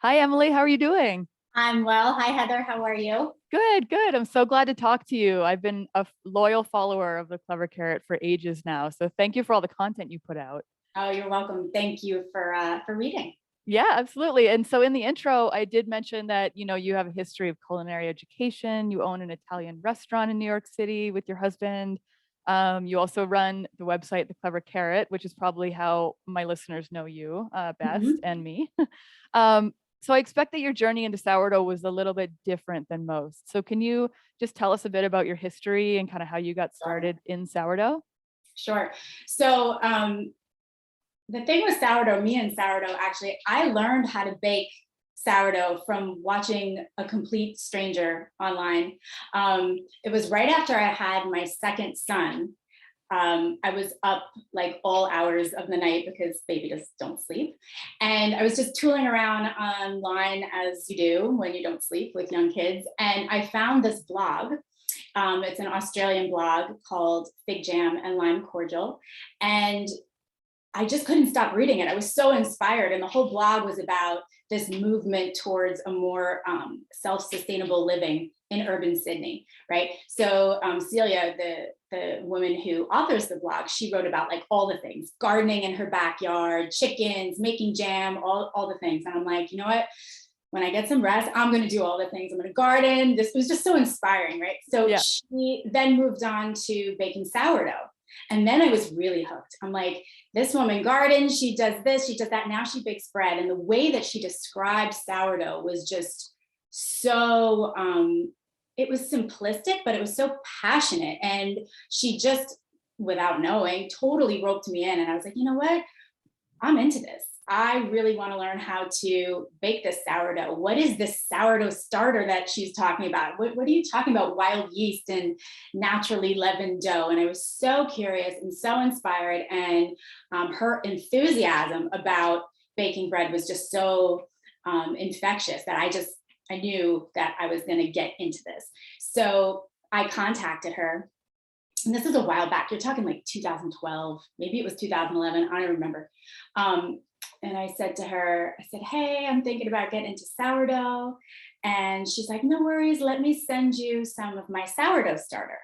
Hi, Emily. How are you doing? I'm well. Hi, Heather. How are you? Good, good. I'm so glad to talk to you. I've been a loyal follower of the Clever Carrot for ages now. So thank you for all the content you put out. Oh, you're welcome. Thank you for reading. Yeah, absolutely. And so in the intro, I did mention that, you have a history of culinary education. You own an Italian restaurant in New York City with your husband. You also run the website, The Clever Carrot, which is probably how my listeners know you best Mhm. and me. um, so I expect that your journey into sourdough was a little bit different than most. So can you just tell us a bit about your history and kind of how you got Sure. started in sourdough? Sure. So, the thing with sourdough, me and sourdough, actually, I learned how to bake sourdough from watching a complete stranger online. It was right after I had my second son. I was up like all hours of the night because baby just don't sleep. And I was just tooling around online as you do when you don't sleep with young kids. And I found this blog. It's an Australian blog called Jam and Lime Cordial. And I just couldn't stop reading it. I was so inspired. And the whole blog was about this movement towards a more self-sustainable living in urban Sydney, right? So Celia, the woman who authors the blog, she wrote about like all the things, gardening in her backyard, chickens, making jam, all the things. And I'm like, you know what? When I get some rest, I'm going to do all the things. I'm going to garden. This was just so inspiring, right? So Yeah. she then moved on to baking sourdough. And then I was really hooked. I'm like, this woman gardens, she does this, she does that. Now she bakes bread. And the way that she described sourdough was just so, it was simplistic, but it was so passionate. And she just, without knowing, totally roped me in. And I was like, you know what? I'm into this. I really want to learn how to bake this sourdough. What is this sourdough starter that she's talking about? What are you talking about? Wild yeast and naturally leavened dough. And I was so curious and so inspired. And her enthusiasm about baking bread was just so infectious that I knew that I was going to get into this. So I contacted her, and this is a while back. You're talking like 2012, maybe it was 2011. I don't remember. Um, and I said to her, I said, hey, I'm thinking about getting into sourdough. And she's like, no worries. Let me send you some of my sourdough starter.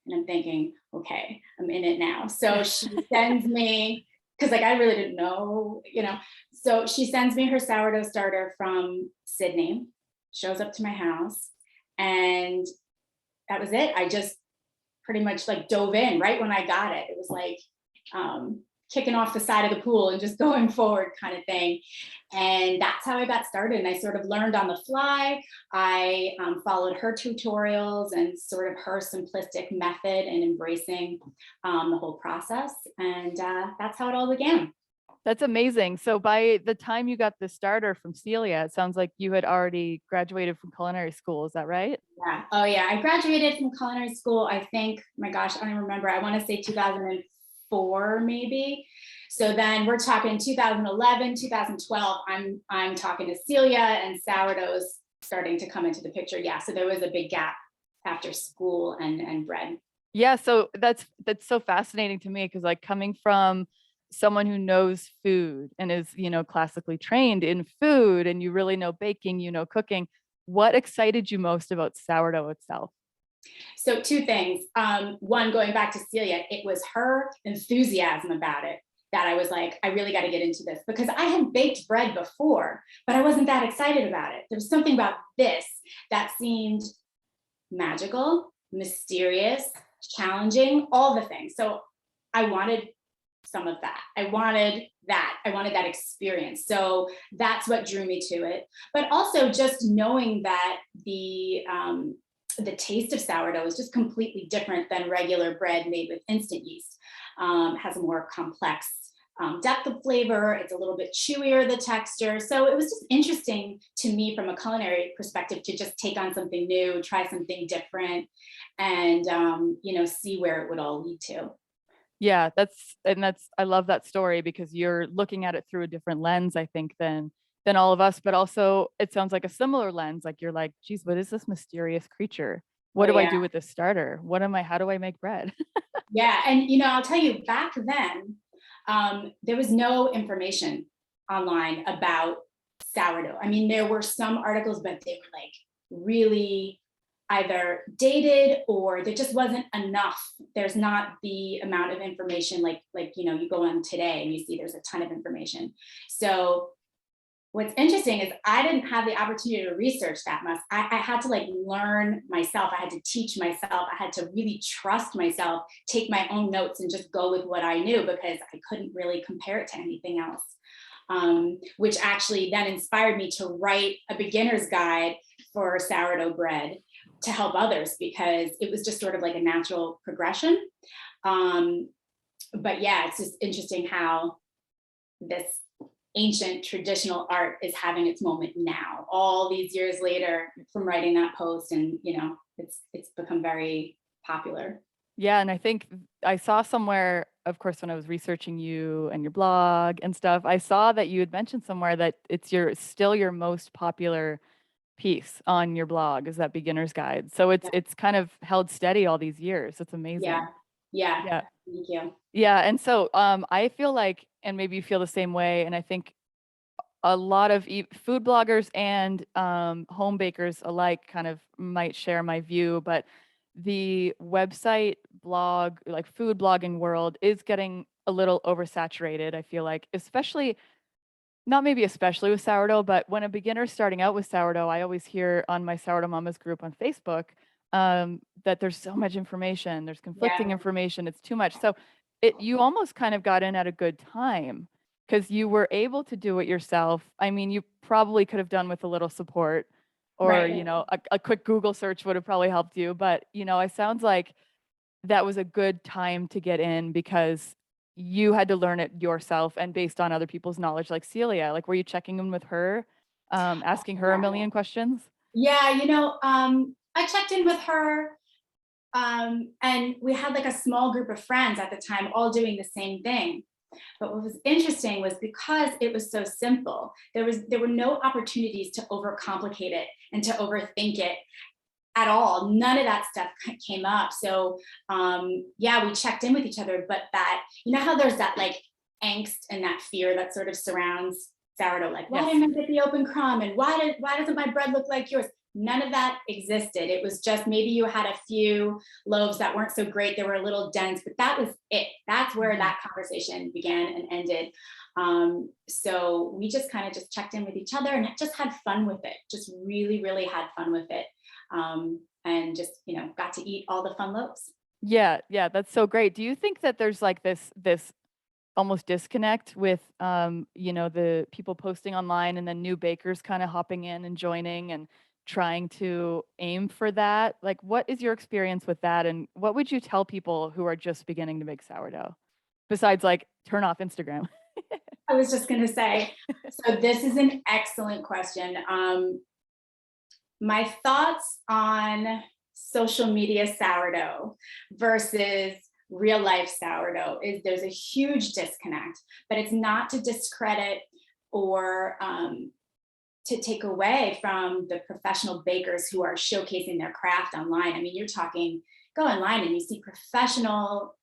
And I'm thinking, okay, I'm in it now. So she sends me, because like I really didn't know. So she sends me her sourdough starter from Sydney, shows up to my house, and that was it. I just pretty much like dove in right when I got it. It was like kicking off the side of the pool and just going forward kind of thing. And that's how I got started. And I sort of learned on the fly. I followed her tutorials and sort of her simplistic method and embracing the whole process. And that's how it all began. That's amazing. So by the time you got the starter from Celia, it sounds like you had already graduated from culinary school. Is that right? Yeah. Oh, yeah. I graduated from culinary school, I think, my gosh, I don't even remember. I want to say 2004, maybe. So then we're talking 2011, 2012. I'm talking to Celia, and sourdough's starting to come into the picture. Yeah. So there was a big gap after school and bread. Yeah, so that's so fascinating to me because like coming from someone who knows food and is, classically trained in food and you really know baking, cooking, what excited you most about sourdough itself? So two things. One, going back to Celia, it was her enthusiasm about it that I was like, I really got to get into this, because I had baked bread before, but I wasn't that excited about it. There was something about this that seemed magical, mysterious, challenging, all the things. So I wanted some of that. I wanted that. I wanted that experience. So that's what drew me to it. But also just knowing that the taste of sourdough is just completely different than regular bread made with instant yeast. Has a more complex depth of flavor. It's a little bit chewier, the texture. So it was just interesting to me from a culinary perspective to just take on something new, try something different, and see where it would all lead to. Yeah, that's I love that story because you're looking at it through a different lens, I think, than all of us, but also it sounds like a similar lens. Like you're like, geez, what is this mysterious creature? What Oh do I yeah, do with this starter? How do I make bread? yeah, and I'll tell you, back then, there was no information online about sourdough. I mean, there were some articles, but they were like really either dated or there just wasn't enough. There's not the amount of information like, you know, you go on today and you see there's a ton of information. So what's interesting is I didn't have the opportunity to research that much. I had to like learn myself. I had to teach myself. I had to really trust myself, take my own notes and just go with what I knew because I couldn't really compare it to anything else. Which actually then inspired me to write a beginner's guide for sourdough bread to help others because it was just sort of like a natural progression. But yeah, it's just interesting how this ancient traditional art is having its moment now, all these years later from writing that post, and you know, it's become very popular. Yeah, and I think I saw somewhere, of course, when I was researching you and your blog and stuff, I saw that you had mentioned somewhere that it's still your most popular piece on your blog is that beginner's guide. So Yeah, it's kind of held steady all these years. It's yeah, amazing. yeah. Yeah. Thank you. Yeah, and so I feel like, and maybe you feel the same way, and I think a lot of food bloggers and home bakers alike kind of might share my view, but the website blog, like food blogging world, is getting a little oversaturated. I feel like, especially not maybe especially with sourdough, but when a beginner's starting out with sourdough, I always hear on my Sourdough Mamas group on Facebook that there's so much information, there's Yeah, conflicting information, it's too much. So you almost kind of got in at a good time because you were able to do it yourself. I mean, you probably could have done with a little support, or right. a quick Google search would have probably helped you. But it sounds like that was a good time to get in because you had to learn it yourself and based on other people's knowledge, like Celia. Like, were you checking in with her, asking her a Yeah, million questions? yeah. I checked in with her, and we had like a small group of friends at the time, all doing the same thing. But what was interesting was because it was so simple, there were no opportunities to overcomplicate it and to overthink it at all. None of that stuff came up. So yeah, we checked in with each other, but that, you know how there's that like angst and that fear that sort of surrounds sourdough, like why Yes. didn't I get the open crumb and why doesn't my bread look like yours? None of that existed. It was just maybe you had a few loaves that weren't so great, they were a little dense, but that was it. That's where that conversation began and ended. So we just kind of just checked in with each other and just had fun with it, just really, really had fun with it. And just, got to eat all the fun loaves. Yeah, yeah, that's so great. Do you think that there's like this almost disconnect with the people posting online and then new bakers kind of hopping in and joining and trying to aim for that? Like, what is your experience with that, and what would you tell people who are just beginning to make sourdough besides like turn off Instagram? I was just going to say, so this is an excellent question. My thoughts on social media sourdough versus real life sourdough is there's a huge disconnect, but it's not to discredit or to take away from the professional bakers who are showcasing their craft online. I mean, you're talking, go online and you see professional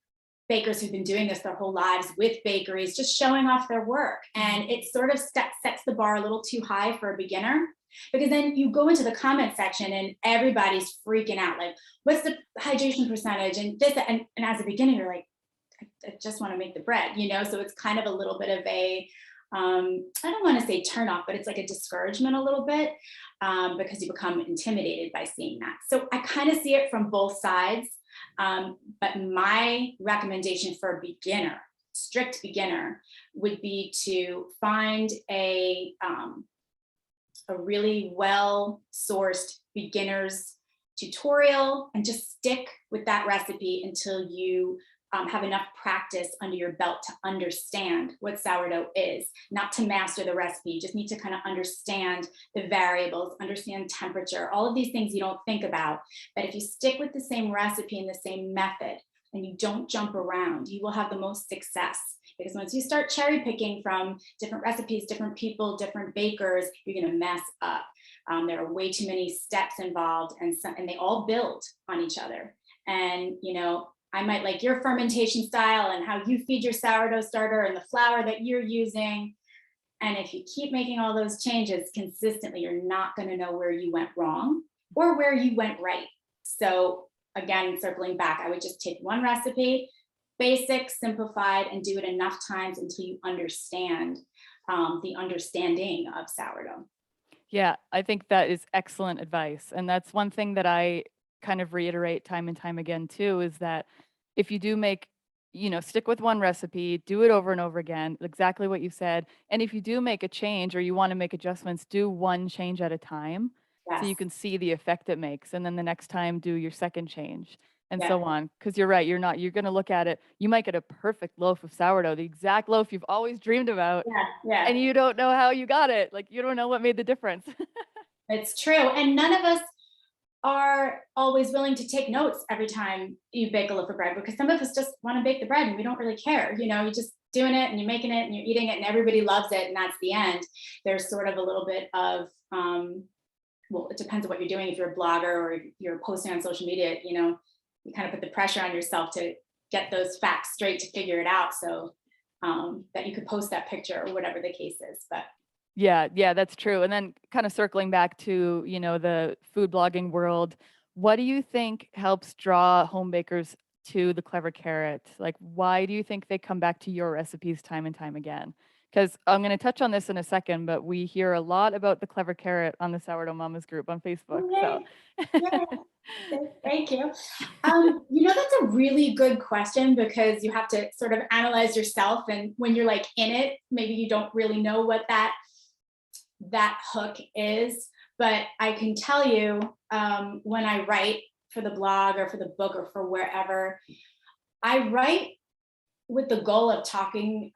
bakers who've been doing this their whole lives with bakeries, just showing off their work. And it sort of sets the bar a little too high for a beginner, because then you go into the comment section and everybody's freaking out. Like, what's the hydration percentage? And this, and as a beginner, you're like, I just want to make the bread, So it's kind of a little bit of a, I don't want to say turn off, but it's like a discouragement a little bit, because you become intimidated by seeing that. So I kind of see it from both sides. But my recommendation for a beginner, strict beginner, would be to find a really well-sourced beginner's tutorial and just stick with that recipe until you have enough practice under your belt to understand what sourdough is, not to master the recipe. You just need to kind of understand the variables, understand temperature, all of these things you don't think about. But if you stick with the same recipe and the same method and you don't jump around, you will have the most success. Because once you start cherry picking from different recipes, different people, different bakers, you're going to mess up. There are way too many steps involved, and they all build on each other. And I might like your fermentation style and how you feed your sourdough starter and the flour that you're using. And if you keep making all those changes consistently, you're not going to know where you went wrong or where you went right. So again, circling back, I would just take one recipe, basic, simplified, and do it enough times until you understand the understanding of sourdough. Yeah, I think that is excellent advice. And that's one thing that I kind of reiterate time and time again too, is that if you do make, stick with one recipe, do it over and over again, exactly what you said. And if you do make a change or you want to make adjustments, do one change at a time so Yes. you can see the effect it makes. And then the next time do your second change and Yeah. so on. Because you're right, you're going to look at it. You might get a perfect loaf of sourdough, the exact loaf you've always dreamed about, Yeah. Yeah. and you don't know how you got it. Like you don't know what made the difference. It's true. And none of us are always willing to take notes every time you bake a loaf of bread, because some of us just want to bake the bread and we don't really care. You're just doing it and you're making it and you're eating it and everybody loves it and that's the end. There's sort of a little bit of well, it depends on what you're doing. If you're a blogger or you're posting on social media, you kind of put the pressure on yourself to get those facts straight to figure it out, so that you could post that picture or whatever the case is. But Yeah, that's true. And then kind of circling back to, the food blogging world, what do you think helps draw home bakers to the Clever Carrot? Like, why do you think they come back to your recipes time and time again? Because I'm going to touch on this in a second, but we hear a lot about the Clever Carrot on the Sourdough Mamas group on Facebook. So, yay, yay, thank you. That's a really good question, because you have to sort of analyze yourself, and when you're like in it, maybe you don't really know what that hook is. But I can tell you, when I write for the blog or for the book or for wherever, I write with the goal of talking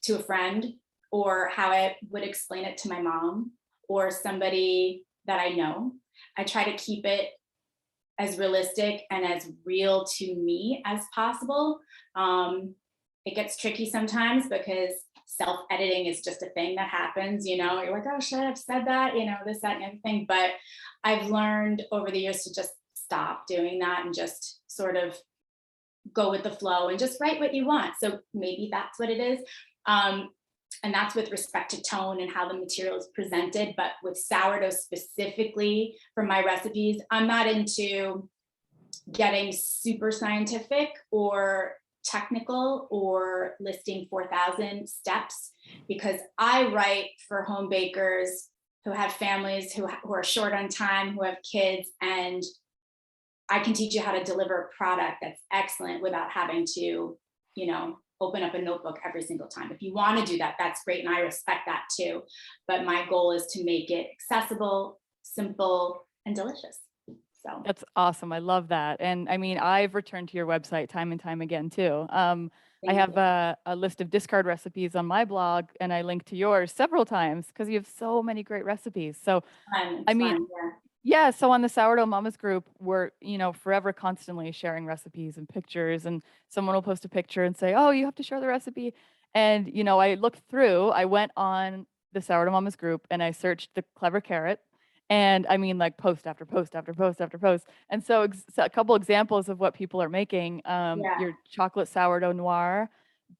to a friend, or how I would explain it to my mom or somebody that I know. I try to keep it as realistic and as real to me as possible. It gets tricky sometimes because self-editing is just a thing that happens. You're like, oh, should I have said that? This, that, and everything. But I've learned over the years to just stop doing that and just sort of go with the flow and just write what you want. So maybe that's what it is. And that's with respect to tone and how the material is presented. But with sourdough specifically for my recipes, I'm not into getting super scientific or technical or listing 4,000 steps, because I write for home bakers who have families, who are short on time, who have kids, and I can teach you how to deliver a product that's excellent without having to, open up a notebook every single time. If you want to do that, that's great. And I respect that too. But my goal is to make it accessible, simple, and delicious. So that's awesome. I love that. And I mean, I've returned to your website time and time again too. I thank have you. a list of discard recipes on my blog, and I link to yours several times because you have so many great recipes. So, I It's mean, fun. Yeah. yeah, so on the Sourdough Mamas group, we're, forever constantly sharing recipes and pictures, and someone will post a picture and say, "Oh, you have to share the recipe." And, I looked through, I went on the Sourdough Mamas group and I searched the Clever Carrot, and I mean, like, post after post after post after post. And so a couple examples of what people are making, Yeah. your chocolate sourdough noir,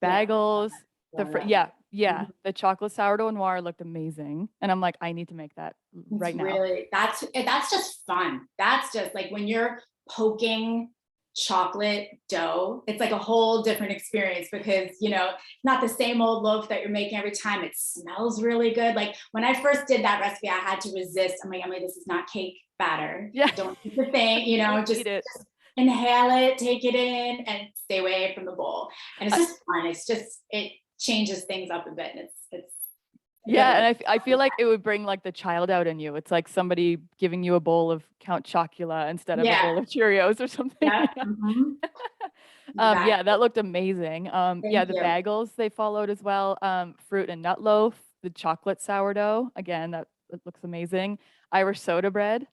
Yeah. bagels, Love that. yeah, Mhm. the chocolate sourdough noir looked amazing. And I'm like, I need to make that It's right now. really, that's just fun. That's just like when you're poking chocolate dough, it's like a whole different experience, because not the same old loaf that you're making every time. It smells really good. Like when I first did that recipe, I had to resist. I'm like, Emily, this is not cake batter. Yeah. Don't eat the thing, Don't just eat it. inhale it, take it in, and stay away from the bowl. And it's I just fun. It's just, it changes things up a bit. And it's a good Yeah, one. and I feel like it would bring, like, the child out in you. It's like somebody giving you a bowl of Count Chocula instead of a Yeah. bowl of Cheerios or something. Yeah. Yeah, Exactly. that looked amazing. Yeah, Thank the you. bagels they followed as well. Fruit and nut loaf, the chocolate sourdough, again, that looks amazing. Irish soda bread.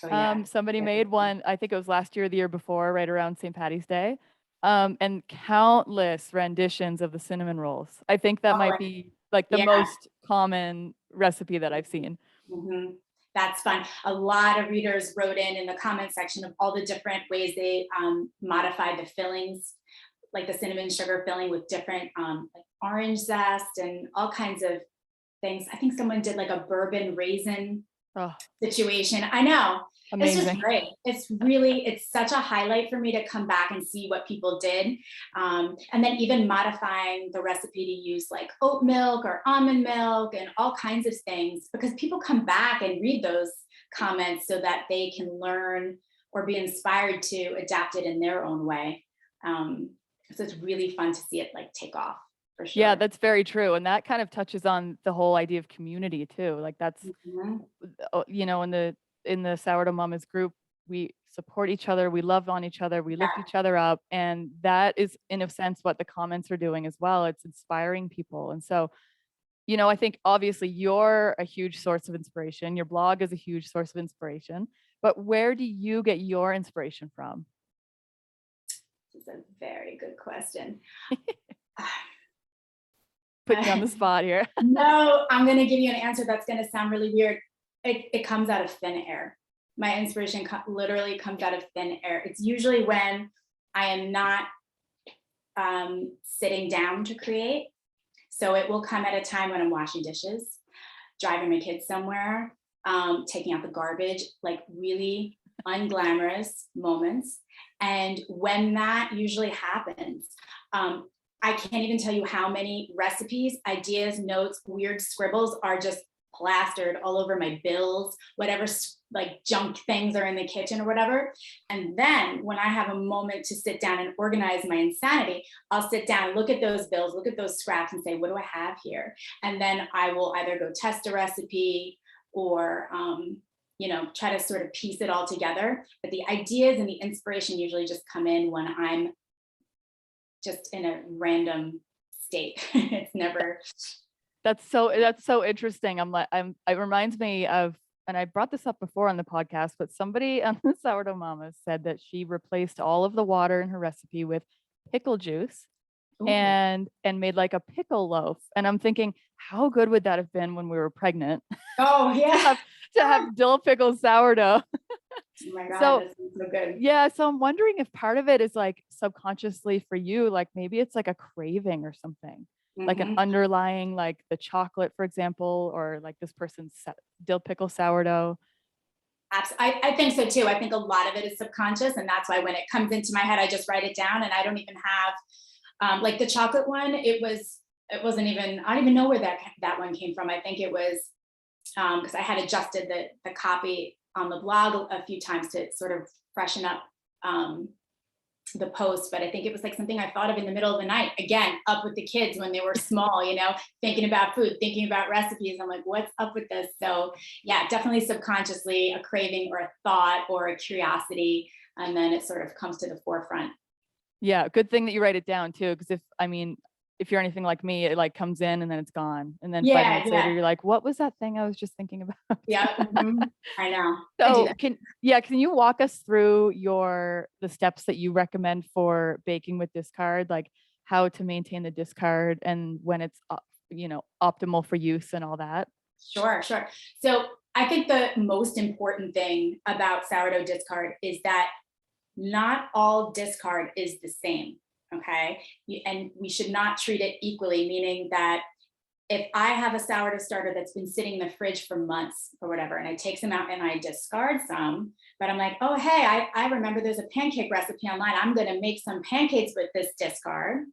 Oh yeah. Somebody Yeah. made one, I think it was last year or the year before, right around St. Patty's Day. And countless renditions of the cinnamon rolls. I think that Oh, might be like the yeah. most common recipe that I've seen. Mhm. That's fun. A lot of readers wrote in the comment section of all the different ways they modified the fillings, like the cinnamon sugar filling with different like orange zest and all kinds of things. I think someone did like a bourbon raisin Oh, situation. I know. It's just amazing. great. It's such a highlight for me to come back and see what people did. And then even modifying the recipe to use like oat milk or almond milk and all kinds of things, because people come back and read those comments so that they can learn or be inspired to adapt it in their own way. So it's really fun to see it like take off for Yeah, sure. that's very true. And that kind of touches on the whole idea of community too. Like that's, Mhm. you know, in the Sourdough Mamas group, we support each other, we love on each other, we lift Yeah. each other up. And that is in a sense what the comments are doing as well. It's inspiring people. And so, you know, I think obviously you're a huge source of inspiration. Your blog is a huge source of inspiration. But where do you get your inspiration from? This is a very good question. Putting you on the spot here. No, I'm going to give you an answer that's going to sound really weird. It comes out of thin air. My inspiration literally comes out of thin air. It's usually when I am not sitting down to create. So it will come at a time when I'm washing dishes, driving my kids somewhere, taking out the garbage, like really unglamorous moments. And when that usually happens, I can't even tell you how many recipes, ideas, notes, weird scribbles are just plastered all over my bills, whatever like junk things are in the kitchen or whatever. And then when I have a moment to sit down and organize my insanity, I'll sit down, look at those bills, look at those scraps and say, what do I have here? And then I will either go test a recipe or, try to sort of piece it all together. But the ideas and the inspiration usually just come in when I'm just in a random state. It's never. That's so interesting. It reminds me of, and I brought this up before on the podcast, but somebody on the Sourdough Mama said that she replaced all of the water in her recipe with pickle juice Ooh. and made like a pickle loaf. And I'm thinking, how good would that have been when we were pregnant Oh to yeah. have dill pickle sourdough? Oh my God, So this is so good. yeah, so I'm wondering if part of it is like subconsciously for you, like maybe it's like a craving or something, like an Mhm. underlying, like the chocolate, for example, or like this person's dill pickle sourdough. I think so too. I think a lot of it is subconscious, and that's why when it comes into my head, I just write it down, and I don't even have like the chocolate one. It wasn't even. I don't even know where that one came from. I think it was because I had adjusted the copy on the blog a few times to sort of freshen up the post, but I think it was like something I thought of in the middle of the night, again, up with the kids when they were small, thinking about food, thinking about recipes. I'm like, what's up with this? So yeah, definitely subconsciously a craving or a thought or a curiosity. And then it sort of comes to the forefront. Yeah, good thing that you write it down too, because if you're anything like me, it like comes in and then it's gone. And then 5 Yeah, minutes later, yeah, you're like, what was that thing I was just thinking about? yeah. I know. I do So that. can you walk us through the steps that you recommend for baking with discard, like how to maintain the discard and when it's optimal for use and all that? Sure, sure. So I think the most important thing about sourdough discard is that not all discard is the same. Okay. And we should not treat it equally, meaning that if I have a sourdough starter that's been sitting in the fridge for months or whatever, and I take some out and I discard some, but I'm like, oh, hey, I remember there's a pancake recipe online. I'm going to make some pancakes with this discard.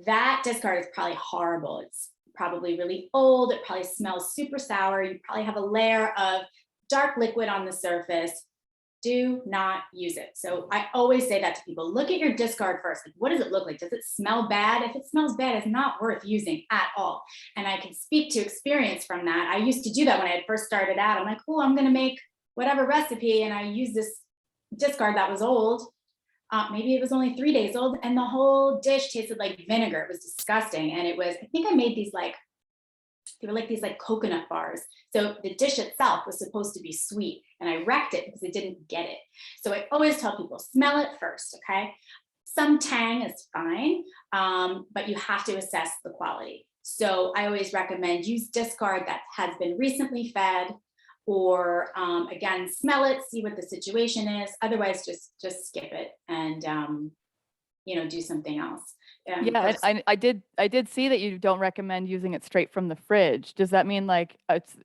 That discard is probably horrible. It's probably really old. It probably smells super sour. You probably have a layer of dark liquid on the surface. Do not use it. So I always say that to people. Look at your discard first. Like, what does it look like? Does it smell bad? If it smells bad, it's not worth using at all. And I can speak to experience from that. I used to do that when I had first started out. I'm like, oh, I'm going to make whatever recipe. And I used this discard that was old. Maybe it was only 3 days old. And the whole dish tasted like vinegar. It was disgusting. And I think I made they were like these like coconut bars. So the dish itself was supposed to be sweet and I wrecked it because I didn't get it. So I always tell people, smell it first, okay? Some tang is fine, but you have to assess the quality. So I always recommend use discard that has been recently fed or again, smell it, see what the situation is. Otherwise, just skip it and do something else. Yeah, and I did see that you don't recommend using it straight from the fridge. Does that mean like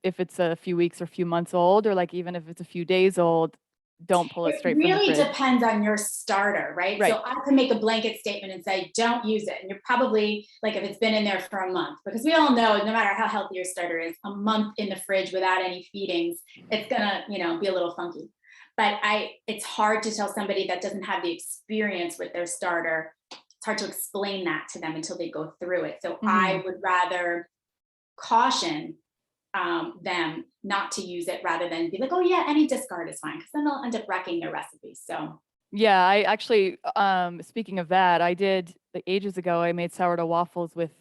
if it's a few weeks or few months old, or like even if it's a few days old, don't pull it It straight from the really fridge? depends on your starter, right? Right. So I can make a blanket statement and say, don't use it. And you're probably like, if it's been in there for a month, because we all know no matter how healthy your starter is, a month in the fridge without any feedings, it's gonna, be a little funky. But it's hard to tell somebody that doesn't have the experience with their starter. It's hard to explain that to them until they go through it. So Hmm. I would rather caution them not to use it rather than be like, oh yeah, any discard is fine, because then they'll end up wrecking their recipes. So Yeah, I actually, speaking of that, I did like ages ago, I made sourdough waffles with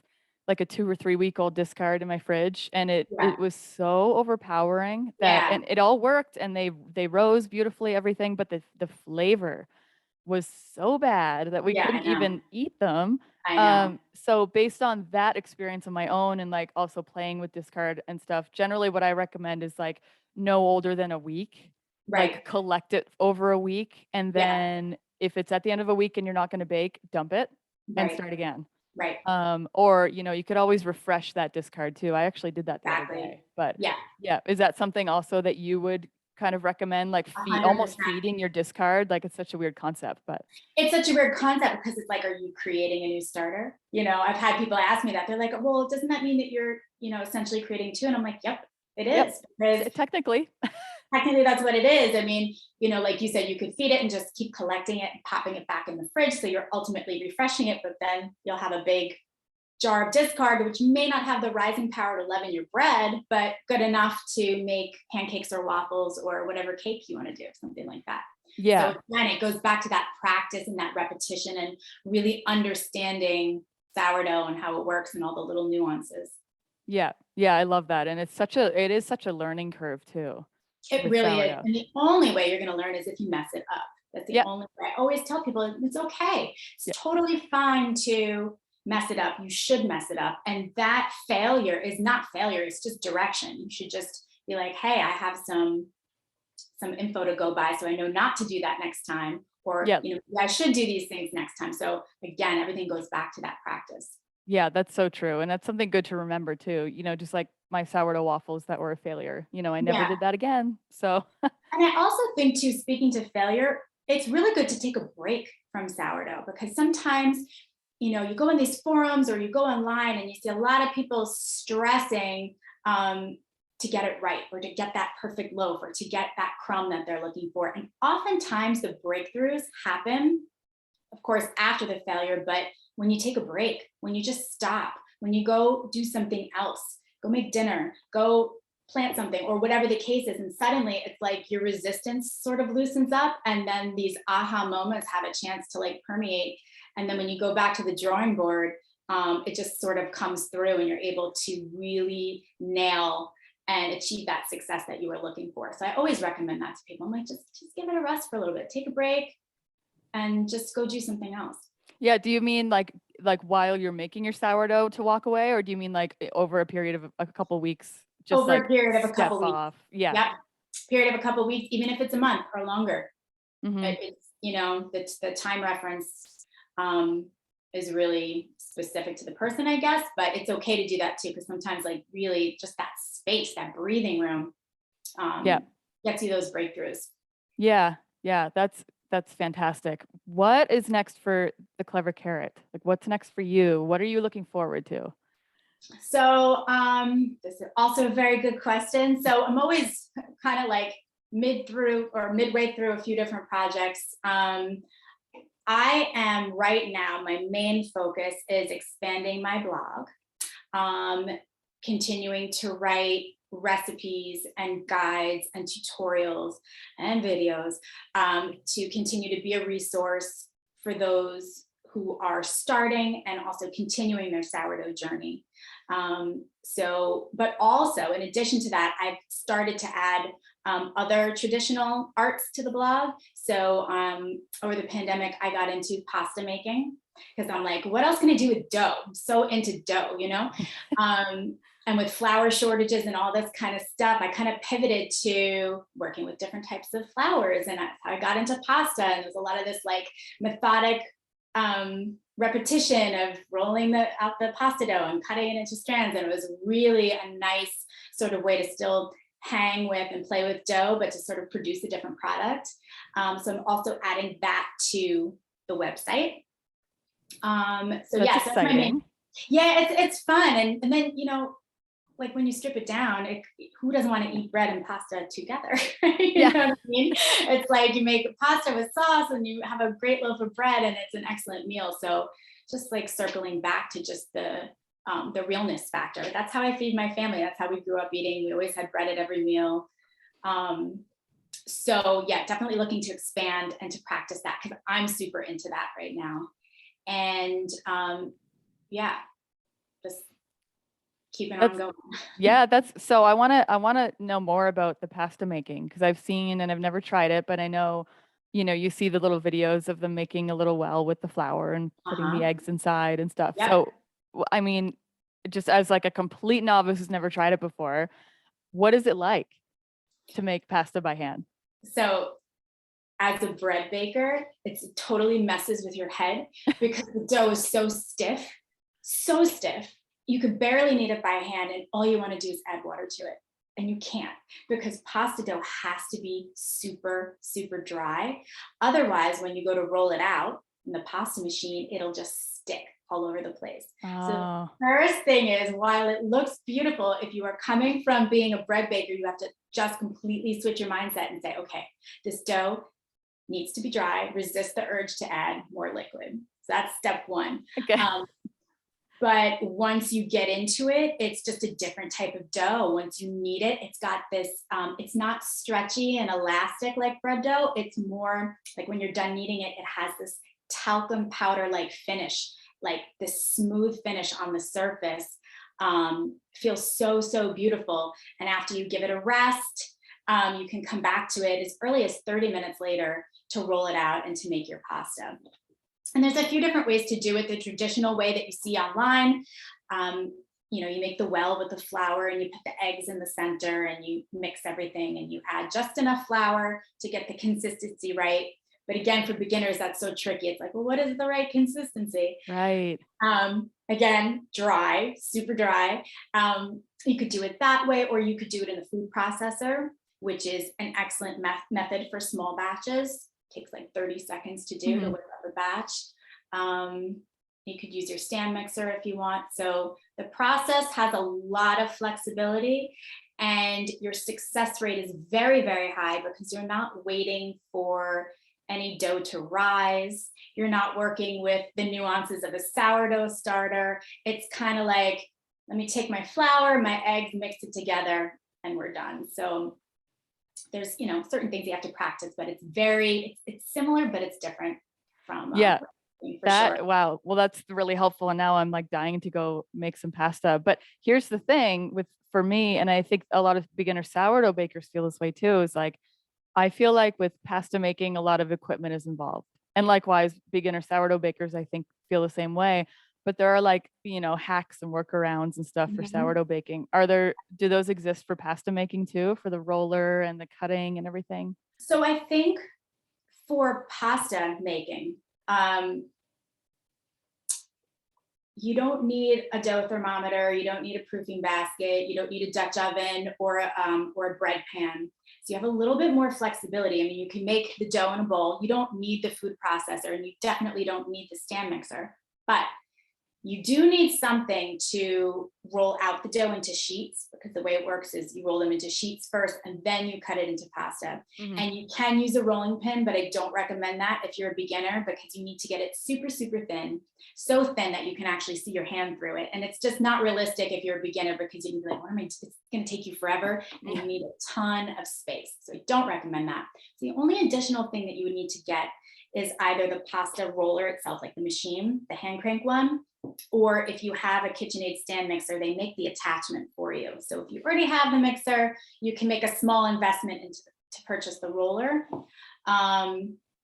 like a 2 or 3 week old discard in my fridge, and it yeah, was so overpowering that, yeah, and it all worked, and they rose beautifully, everything, but the flavor was so bad that we yeah, couldn't even eat them. I know, So based on that experience of my own and like also playing with discard and stuff, generally what I recommend is like no older than a week, like right, collect it over a week. And yeah, then if it's at the end of a week and you're not going to bake, dump it and right, start again. right, Or, you could always refresh that discard too. I actually did that the other exactly, day, but yeah, yeah, is that something also that you would kind of recommend, like a feed, hundred almost percent. feeding your discard? Like it's such a weird concept, but It's such a weird concept because it's like, are you creating a new starter? I've had people ask me that. They're like, well, doesn't that mean that you're, essentially creating two? And I'm like, yep, it yep, is, because technically. technically that's what it is. I mean, like you said, you could feed it and just keep collecting it and popping it back in the fridge. So you're ultimately refreshing it, but then you'll have a big jar of discard, which may not have the rising power to leaven your bread, but good enough to make pancakes or waffles or whatever cake you want to do, something like that. So Yeah. again, it goes back to that practice and that repetition and really understanding sourdough and how it works and all the little nuances. Yeah. Yeah, I love that. And it is such a learning curve too It with really is. sourdough. And the only way you're going to learn is if you mess it up. That's the Yeah. only way. I always tell people it's okay. It's Yeah. totally fine to mess it up. You should mess it up. And that failure is not failure, it's just direction. You should just be like, hey, I have some info to go by so I know not to do that next time. Or, Yeah. I should do these things next time. So again, everything goes back to that practice. Yeah, that's so true. And that's something good to remember too. Just like my sourdough waffles that were a failure. I never Yeah. did that again. So And I also think too, speaking to failure, it's really good to take a break from sourdough, because sometimes, you go in these forums or you go online and you see a lot of people stressing to get it right, or to get that perfect loaf, or to get that crumb that they're looking for. And oftentimes the breakthroughs happen, of course, after the failure, but when you take a break, when you just stop, when you go do something else, go make dinner, go plant something, or whatever the case is. And suddenly it's like your resistance sort of loosens up. And then these aha moments have a chance to like permeate. And then when you go back to the drawing board, it just sort of comes through and you're able to really nail and achieve that success that you were looking for. So I always recommend that to people. I'm like, just give it a rest for a little bit, take a break, and just go do something else. yeah, do you mean like while you're making your sourdough to walk away, or do you mean like over a period of a couple weeks, just Over a like period of a step couple weeks. off? Yeah. Yep. Period of a couple weeks, even if it's a month or longer. Hmm. It's, the time reference is really specific to the person, I guess, but it's okay to do that too, because sometimes like really just that space, that breathing room Yeah. gets you those breakthroughs. Yeah. Yeah. That's fantastic. What is next for the Clever Carrot? Like what's next for you? What are you looking forward to? So this is also a very good question. So I'm always kind of like midway through a few different projects. I am right now, my main focus is expanding my blog, continuing to write recipes and guides and tutorials and videos, to continue to be a resource for those who are starting and also continuing their sourdough journey. But also in addition to that, I've started to add other traditional arts to the blog. So over the pandemic, I got into pasta making, because I'm like, what else can I do with dough? I'm so into dough, and with flour shortages and all this kind of stuff, I kind of pivoted to working with different types of flours. And I got into pasta, and there's a lot of this like methodic repetition of rolling out the pasta dough and cutting it into strands. And it was really a nice sort of way to still hang with and play with dough, but to sort of produce a different product. So I'm also adding that to the website. So That's yeah, so that's my main. exciting. Yeah, it's fun. And then, like when you strip it down, who doesn't want to eat bread and pasta together? You know what I mean? It's like you make pasta with sauce and you have a great loaf of bread and it's an excellent meal. So just like circling back to just the realness factor. That's how I feed my family. That's how we grew up eating. We always had bread at every meal. So yeah, definitely looking to expand and to practice that because I'm super into that right now. And yeah, just keeping on going. Yeah, so I want to know more about the pasta making because I've seen and I've never tried it, but I know, you see the little videos of them making a little well with the flour and putting the eggs inside and stuff. Yep. So, I mean, just as like a complete novice who's never tried it before, what is it like to make pasta by hand? So as a bread baker, it totally messes with your head because the dough is so stiff, so stiff. You could barely knead it by hand, and all you want to do is add water to it. And you can't because pasta dough has to be super, super dry. Otherwise, when you go to roll it out in the pasta machine, it'll just stick all over the place. Oh. So the first thing is, while it looks beautiful, if you are coming from being a bread baker, you have to just completely switch your mindset and say, okay, this dough needs to be dry, resist the urge to add more liquid. So that's step one. Okay. But once you get into it, it's just a different type of dough. Once you knead it, it's got this, it's not stretchy and elastic like bread dough. It's more like when you're done kneading it, it has this talcum powder-like finish, like this smooth finish on the surface. Feels so, so beautiful. And after you give it a rest, you can come back to it as early as 30 minutes later to roll it out and to make your pasta. And there's a few different ways to do it. The traditional way that you see online, you make the well with the flour and you put the eggs in the center and you mix everything and you add just enough flour to get the consistency right. But again, for beginners, that's so tricky. It's like, well, what is the right consistency? Right. Again, dry, super dry. You could do it that way, or you could do it in the food processor, which is an excellent method for small batches. Takes like 30 seconds to do to whip up a batch. You could use your stand mixer if you want. So the process has a lot of flexibility and your success rate is very, very high because you're not waiting for any dough to rise. You're not working with the nuances of a sourdough starter. It's kind of like, let me take my flour, my eggs, mix it together, and we're done. So there's, certain things you have to practice, but it's similar, but it's different from sure. Wow. Well, that's really helpful. And now I'm like dying to go make some pasta. But here's the thing for me, and I think a lot of beginner sourdough bakers feel this way too, is like, I feel like with pasta making, a lot of equipment is involved. And likewise, beginner sourdough bakers, I think, feel the same way. But there are like, hacks and workarounds and stuff for sourdough baking. Do those exist for pasta making too, for the roller and the cutting and everything? So I think for pasta making, you don't need a dough thermometer, you don't need a proofing basket, you don't need a Dutch oven or a bread pan. So you have a little bit more flexibility. I mean, you can make the dough in a bowl. You don't need the food processor, and you definitely don't need the stand mixer, but you do need something to roll out the dough into sheets, because the way it works is you roll them into sheets first and then you cut it into pasta. And you can use a rolling pin, but I don't recommend that if you're a beginner, because you need to get it super, super thin, so thin that you can actually see your hand through it. And it's just not realistic if you're a beginner, because you can be like, it's going to take you forever and you need a ton of space. So I don't recommend that. So the only additional thing that you would need to get is either the pasta roller itself, like the machine, the hand crank one, or if you have a KitchenAid stand mixer, they make the attachment for you. So if you already have the mixer, you can make a small investment to purchase the roller.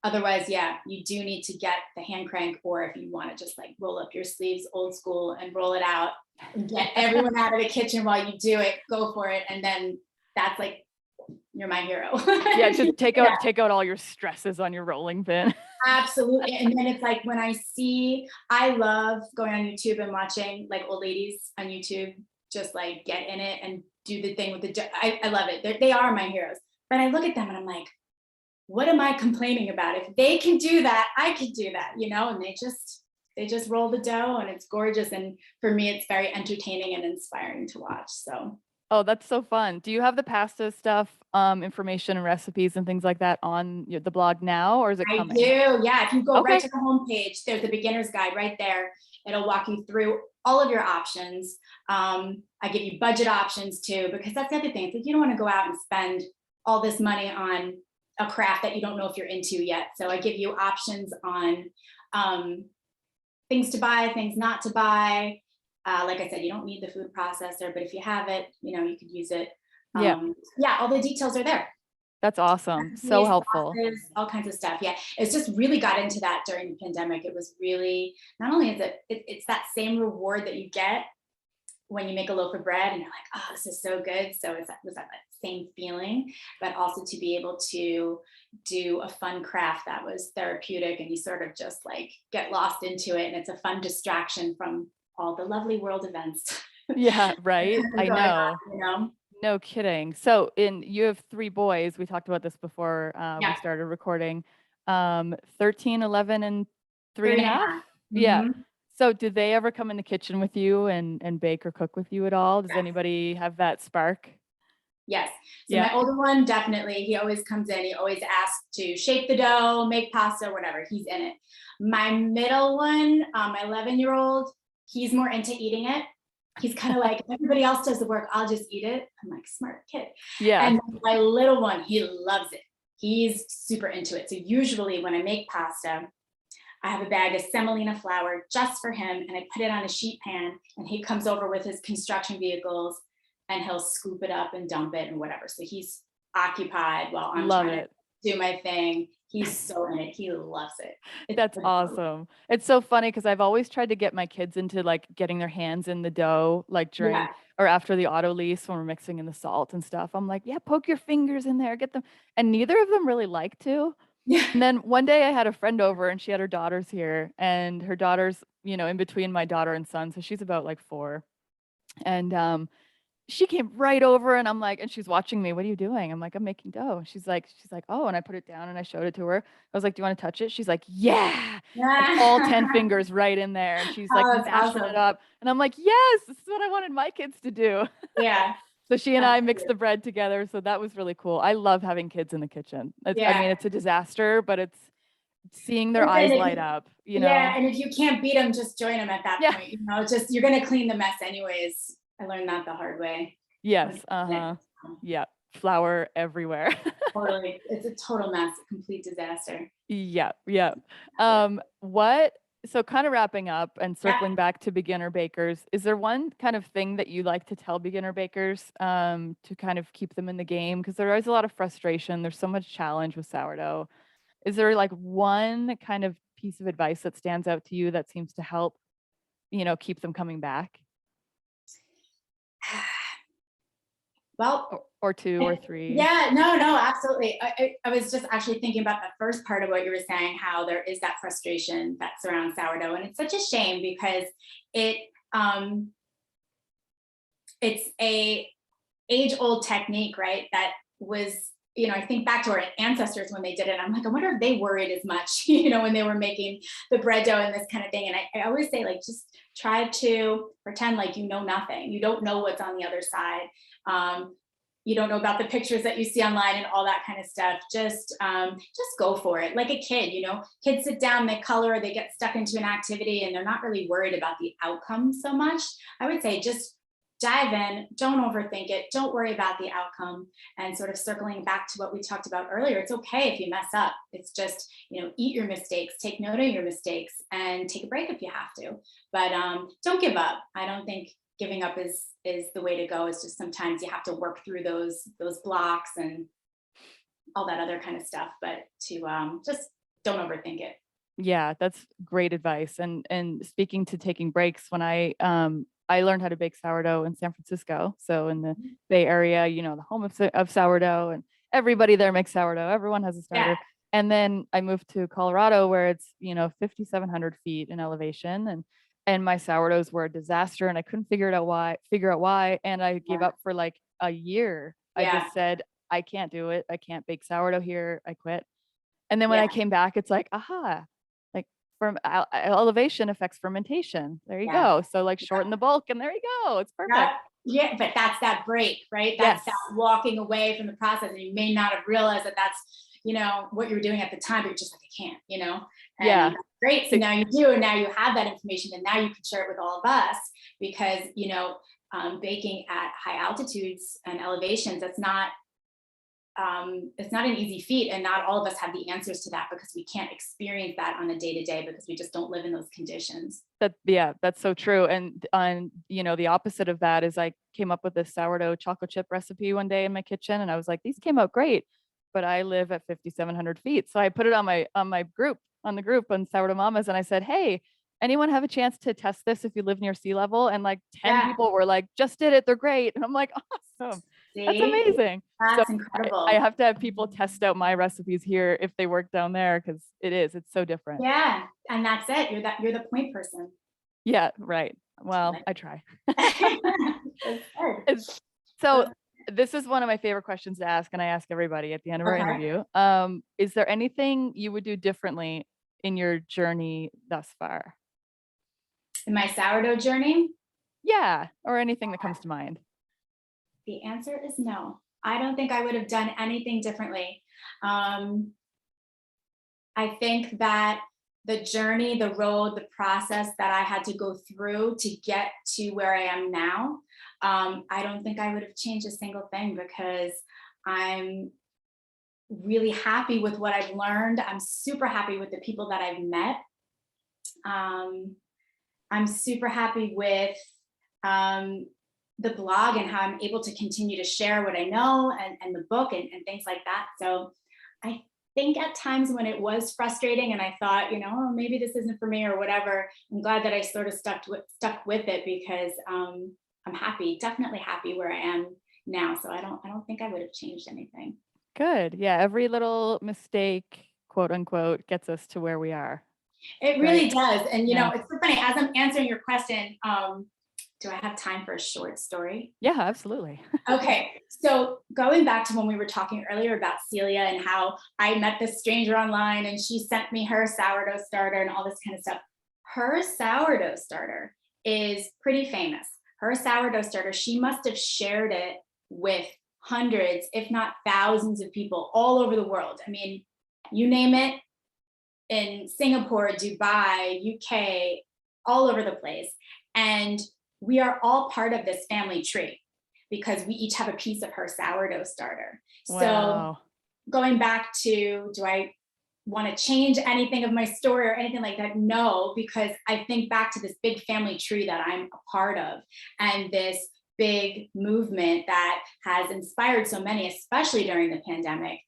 Otherwise, yeah, you do need to get the hand crank, or if you want to just like roll up your sleeves old school and roll it out and get everyone out of the kitchen while you do it, go for it. And then that's like, you're my hero. Yeah, just take out all your stresses on your rolling pin. Absolutely. And then it's like when I love going on YouTube and watching like old ladies on YouTube, just like get in it and do the thing with I love it. They are my heroes. But I look at them and I'm like, what am I complaining about? If they can do that, I can do that, and they just roll the dough and it's gorgeous. And for me, it's very entertaining and inspiring to watch. So Oh, that's so fun. Do you have the pasta stuff, information and recipes and things like that on the blog now, or is it I coming? do. Yeah. If you go right Okay. to the homepage, there's a beginner's guide right there. It'll walk you through all of your options. I give you budget options too, because that's the other thing. It's like you don't want to go out and spend all this money on a craft that you don't know if you're into yet. So I give you options on things to buy, things not to buy. Like I said, you don't need the food processor, but if you have it, you could use it. Yeah, Yeah, all the details are there. that's awesome. So Recipes, helpful. sauces, all kinds of stuff. Yeah, it's just really got into that during the pandemic. It was really, not only is it's that same reward that you get when you make a loaf of bread and you're like, oh, this is so good. So it was that same feeling, but also to be able to do a fun craft that was therapeutic and you sort of just like get lost into it. And it's a fun distraction from all the lovely world events. Yeah, right. I Going know. on. No kidding. So you have 3 boys. We talked about this before we Yeah, started recording. 13, 11, and three three and a and a half. half. Yeah. Mm-hmm. So did they ever come in the kitchen with you and bake or cook with you at all? Does Yes. anybody have that spark? Yes. So Yeah. my older one, definitely, he always comes in. He always asks to shape the dough, make pasta, whatever. He's in it. My middle one, my 11-year-old, he's more into eating it. He's kind of like, if everybody else does the work, I'll just eat it. I'm like, smart kid. Yeah. And my little one, he loves it. He's super into it. So usually when I make pasta, I have a bag of semolina flour just for him, and I put it on a sheet pan, and he comes over with his construction vehicles and he'll scoop it up and dump it and whatever. So he's occupied while I'm Love trying to it. do my thing. He's so in it. He loves it. It's That's awesome. It's so funny because I've always tried to get my kids into like getting their hands in the dough, like yeah. during or after the auto lease when we're mixing in the salt and stuff. I'm like, yeah, poke your fingers in there, get them. And neither of them really like to. Yeah. And then one day I had a friend over and she had her daughters here, and her daughters, in between my daughter and son. So she's about like 4. And she came right over and I'm like, and she's watching me. What are you doing? I'm like, I'm making dough. She's like, oh, and I put it down and I showed it to her. I was like, do you want to touch it? She's like, yeah. And all 10 fingers right in there. And she's like Oh, that's mashing it awesome. up. And I'm like, yes, this is what I wanted my kids to do. Yeah. So she and That's I mixed cute. the bread together. So that was really cool. I love having kids in the kitchen. I Yeah. mean, it's a disaster, but it's seeing their Listen, eyes light up, yeah. And if you can't beat them, just join them at that Yeah. point. Just you're going to clean the mess anyways. I learned that the hard way. Yes. Uh-huh. Yeah. Flour everywhere. Totally. It's a total mess, a complete disaster. Yeah, yeah. So kind of wrapping up and Yeah. circling back to beginner bakers, is there one kind of thing that you like to tell beginner bakers to kind of keep them in the game? Because there is a lot of frustration. There's so much challenge with sourdough. Is there like one kind of piece of advice that stands out to you that seems to help, keep them coming back? Well, Or 2 or 3? yeah, no, absolutely. I was just actually thinking about the first part of what you were saying, how there is that frustration that surrounds sourdough. And it's such a shame because it it's a age-old technique, right? That was, I think back to our ancestors when they did it. I'm like, I wonder if they worried as much, when they were making the bread dough and this kind of thing. And I always say, like, just try to pretend like you know nothing. You don't know what's on the other side. You don't know about the pictures that you see online and all that kind of stuff. Just go for it. Like a kid, kids sit down, they color, they get stuck into an activity and they're not really worried about the outcome so much. I would say just dive in, don't overthink it, don't worry about the outcome. And sort of circling back to what we talked about earlier, it's okay if you mess up. It's just, eat your mistakes, take note of your mistakes, and take a break if you have to. But don't give up. I don't think giving up is the way to go. It's just sometimes you have to work through those blocks and all that other kind of stuff. But to just don't overthink it. Yeah, that's great advice. And speaking to taking breaks, when I learned how to bake sourdough in San Francisco, so in the Bay Area, the home of sourdough, and everybody there makes sourdough. Everyone has a Yeah. starter. And then I moved to Colorado where it's, 5,700 feet in elevation, and my sourdoughs were a disaster and I couldn't figure out why. And I gave Yeah. up for like a year. I Yeah. just said, I can't do it. I can't bake sourdough here. I quit. And then when I Yeah. came back, it's like, aha, like from elevation affects fermentation. There you Yeah. go. So like shorten the bulk and there you go. It's perfect. Yeah, but that's that break, right? That's Yes. that walking away from the process. And you may not have realized that that's, what you were doing at the time, but you're just like, I can't, Yeah. and that's great. So now you do, and now you have that information, and now you can share it with all of us because, baking at high altitudes and elevations, it's not an easy feat, and not all of us have the answers to that because we can't experience that on a day-to-day because we just don't live in those conditions. That's so true. And on, the opposite of that is I came up with this sourdough chocolate chip recipe one day in my kitchen and I was like, these came out great, but I live at 5,700 feet. So I put it on my group, on Sourdough Mamas. And I said, hey, anyone have a chance to test this if you live near sea level? And like 10 Yeah. people were like, just did it. They're great. And I'm like, awesome. That's See, amazing. So that's incredible. I have to have people test out my recipes here if they work down there because it's so different. Yeah, and that's it. You're the point person. Yeah, right. Well, I try. That's good. So this is one of my favorite questions to ask, and I ask everybody at the end of our Okay. interview. Is there anything you would do differently in your journey thus far? In my sourdough journey, Yeah, or anything that comes to mind. the answer is no. I don't think I would have done anything differently. I think that the journey, the road, the process that I had to go through to get to where I am now, I don't think I would have changed a single thing because I'm really happy with what I've learned. I'm super happy with the people that I've met. I'm super happy with the blog and how I'm able to continue to share what I know and the book and things like that. So I think at times when it was frustrating and I thought, oh, maybe this isn't for me or whatever, I'm glad that I sort of stuck with it because I'm happy, definitely happy where I am now. So I don't think I would have changed anything. Good. Yeah, every little mistake, quote unquote, gets us to where we are. It really does. And Yeah. it's so funny, as I'm answering your question, do I have time for a short story? Yeah, absolutely. Okay, so going back to when we were talking earlier about Celia and how I met this stranger online and she sent me her sourdough starter and all this kind of stuff. Her sourdough starter is pretty famous. Her sourdough starter, she must have shared it with hundreds, if not thousands of people all over the world. I mean, you name it, in Singapore, Dubai, UK, all over the place. And we are all part of this family tree because we each have a piece of her sourdough starter. Wow. So going back to, do I want to change anything of my story or anything like that? No, because I think back to this big family tree that I'm a part of and this big movement that has inspired so many, especially during the pandemic.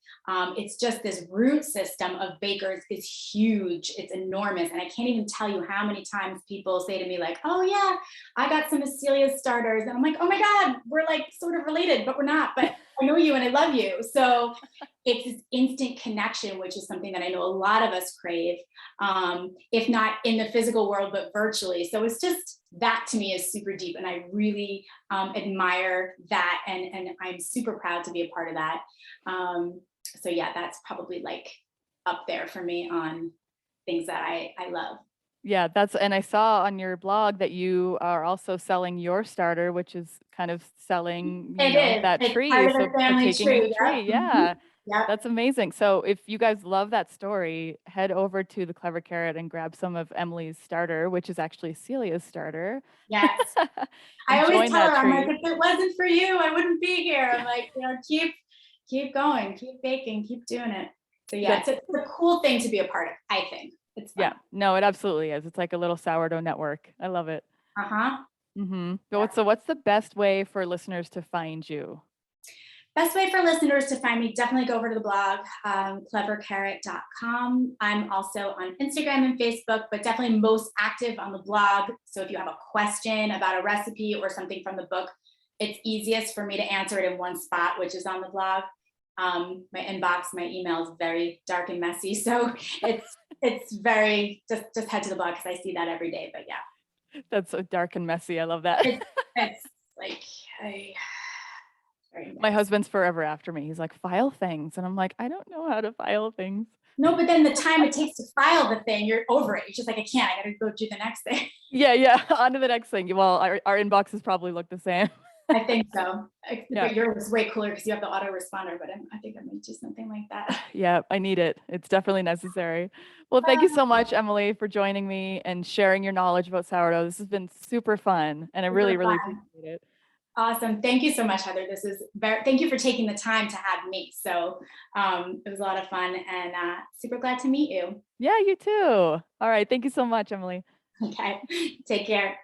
It's just this root system of bakers is huge. It's enormous. And I can't even tell you how many times people say to me like, oh yeah, I got some of Celia's starters. And I'm like, oh my God, we're like sort of related, but we're not, but I know you and I love you. So it's this instant connection, which is something that I know a lot of us crave, if not in the physical world, but virtually. So it's just, that to me is super deep. And I really admire that. And I'm super proud to be a part of that. So yeah, that's probably like up there for me on things that I love. Yeah, and I saw on your blog that you are also selling your starter, which is kind of selling, that It's tree. part of So the family partaking in the tree. tree. Yep. Yeah. Yep. That's amazing. So if you guys love that story, head over to the Clever Carrot and grab some of Emily's starter, which is actually Celia's starter. Yes. I And always join tell that her, I'm tree. like, if it wasn't for you, I wouldn't be here. I'm like, keep going, keep baking, keep doing it. So yeah, it's a cool thing to be a part of, I think. It's fun. Yeah, no, it absolutely is. It's like a little sourdough network. I love it. Uh-huh. So what's the best way for listeners to find you? Best way for listeners to find me, definitely go over to the blog, clevercarrot.com. I'm also on Instagram and Facebook, but definitely most active on the blog. So if you have a question about a recipe or something from the book, it's easiest for me to answer it in one spot, which is on the blog. My inbox, my email is very dark and messy. So it's very just head to the blog because I see that every day. But yeah, That's so dark and messy. I love that. it's like I very My embarrassing. husband's forever after me. He's like, "File things." And I'm like, "I don't know how to file things." No, but then the time it takes to file the thing, you're over it. You're just like, I can't. I got to go do the next thing. Yeah, yeah. On to the next thing. Well, our inboxes probably look the same. I think so. Yeah. But yours is way cooler because you have the autoresponder. But I think I might do something like that. Yeah, I need it. It's definitely necessary. Well, thank you so much, Emily, for joining me and sharing your knowledge about sourdough. This has been super fun, and I really, Super really fun. appreciate it. Awesome. Thank you so much, Heather. This is very, thank you for taking the time to have me. So it was a lot of fun and super glad to meet you. Yeah, you too. All right. Thank you so much, Emily. Okay. Take care.